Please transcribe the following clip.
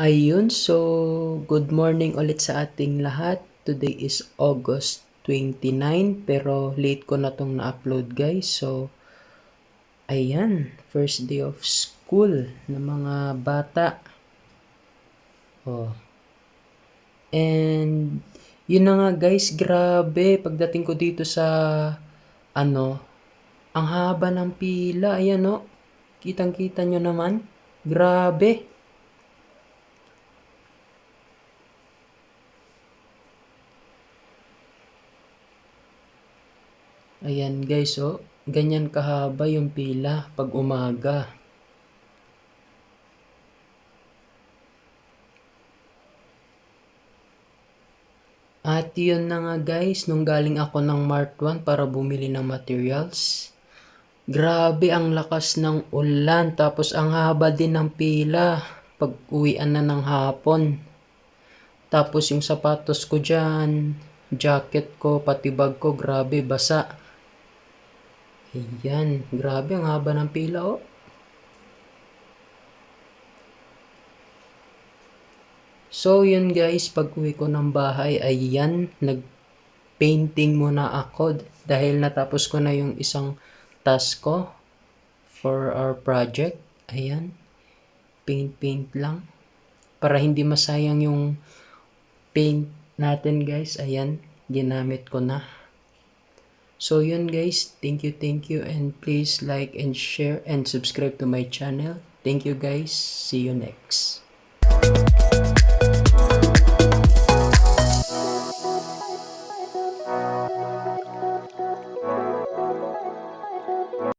Ayun, so good morning ulit sa ating lahat. Today is August 29 pero late ko na tong na-upload guys. So ayan, first day of school ng mga bata. Oh. And yun na nga guys, grabe pagdating ko dito sa ano, ang haba ng pila. Ayan oh. Kitang-kita nyo naman. Grabe. Ayan guys, oh. Ganyan kahaba yung pila pag umaga. At yun na nga guys, nung galing ako ng Mart 1 para bumili ng materials. Grabe ang lakas ng ulan, tapos ang haba din ng pila pag uwian na ng hapon. Tapos yung sapatos ko dyan, jacket ko, pati bag ko, grabe basa. Ayan, grabe ang haba ng pila oh. So yun guys, pag uwi ko ng bahay, ayan, nag-painting muna ako dahil natapos ko na yung isang task ko for our project. Ayan, paint lang para hindi masayang yung paint natin guys. Ayan, ginamit ko na. So yun guys, thank you and please like and share and subscribe to my channel. Thank you guys, see you next.